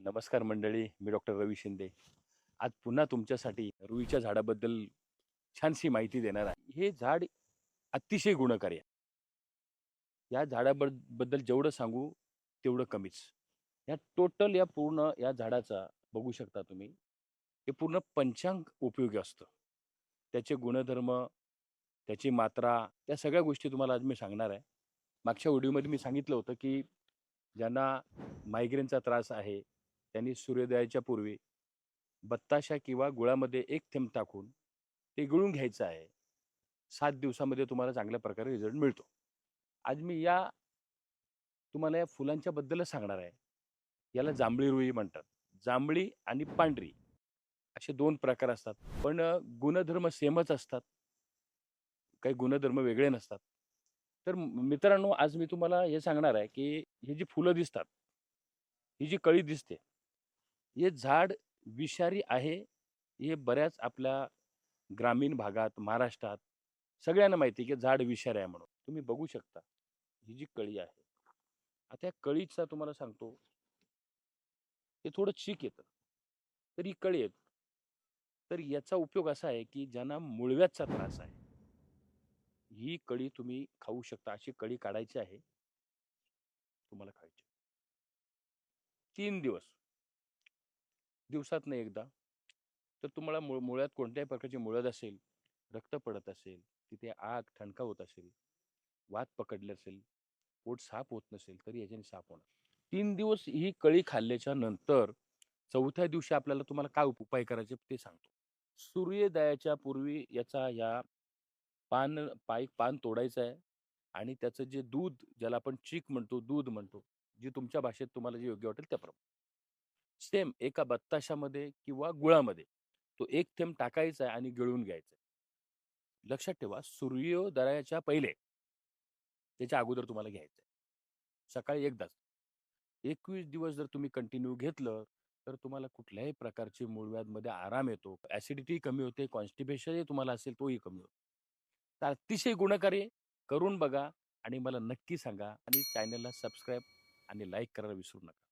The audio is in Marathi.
नमस्कार मंडळी, मी डॉक्टर रवी शिंदे. आज पुन्हा तुमच्यासाठी रुईच्या झाडाबद्दल छानशी माहिती देणार आहे. हे झाड अतिशय गुणकारी आहे. या झाडाबद्दल जेवढं सांगू तेवढं कमीच. या पूर्ण या झाडाचा बघू शकता तुम्ही, हे पूर्ण पंचांग उपयोगी असतं. त्याचे गुणधर्म, त्याची मात्रा, त्या सगळ्या गोष्टी तुम्हाला आज मी सांगणार आहे. मागच्या व्हिडिओमध्ये मी सांगितलं होतं, की ज्यांना मायग्रेनचा त्रास आहे, त्यांनी सूर्योदयाच्या पूर्वी बत्ताशा किंवा गुळामध्ये एक थेंब टाकून ते गिळून घ्यायचं आहे. 7 दिवसामध्ये तुम्हाला चांगल्या प्रकारे रिझल्ट मिळतो. आज मी तुम्हाला या फुलांच्या बद्दलच सांगणार आहे. याला जांभळी रुई म्हणतात. जांभळी आणि पांढरी असे 2 प्रकार असतात. पण गुणधर्म सेमच असतात. काही गुणधर्म वेगळे नसतात. तर मित्रांनो, आज मी तुम्हाला हे सांगणार आहे, की ही जी फुलं दिसतात, ही जी कळी दिसते, हे झाड विषारी आहे. हे बऱ्याच आपल्या ग्रामीण भागात, महाराष्ट्रात सगळ्यांना माहिती आहे, की झाड विषारी आहे म्हणून. तुम्ही बघू शकता, ही जी कळी आहे. आता या कळीचा तुम्हाला सांगतो, हे थोडं चीक येतं. तर ही कळी आहे. तर याचा उपयोग असा आहे, की ज्यांना मूळव्याधचा त्रास आहे, ही कळी तुम्ही खाऊ शकता. अशी कळी काढायची आहे, तुम्हाला खायची. 3 दिवस, दिवसातनं एकदा. तर तुम्हाला मुळात कोणत्याही प्रकारची मुळव्याध असेल, रक्त पडत असेल, तिथे आग, ठणका होत असेल, वात पकडले असेल, पोट साफ होत नसेल, तरी याच्याने साफ होणार. 3 दिवस ही कळी खाल्ल्याच्या नंतर 4थ्या दिवशी आपल्याला तुम्हाला काय उपाय करायचे ते सांगतो. सूर्योदयाच्या पूर्वी या पान तोडायचं आहे आणि त्याचं जे दूध, ज्याला आपण चीक म्हणतो, दूध म्हणतो, जे तुमच्या भाषेत तुम्हाला जे योग्य वाटेल त्याप्रमाणे. सेम एका बत्ताशामध्ये किंवा गुळामध्ये तो एक थेंब टाकायचा आहे आणि गिळून घ्यायचा आहे. लक्षात ठेवा, सूर्योदयाच्या पहिले, त्याच्या अगोदर तुम्हाला घ्यायचं आहे. सकाळी एकदाच. 21 दिवस जर तुम्ही कंटिन्यू घेतलं, तर तुम्हाला कुठल्याही प्रकारची मूळव्याधमध्ये आराम येतो. ॲसिडिटी कमी होते, कॉन्स्टिपेशनही तुम्हाला असेल तोही कमी होतो. तर अतिशय गुणकारी आहे. करून बघा आणि मला नक्की सांगा आणि चॅनलला सबस्क्राईब आणि लाईक करायला विसरू नका.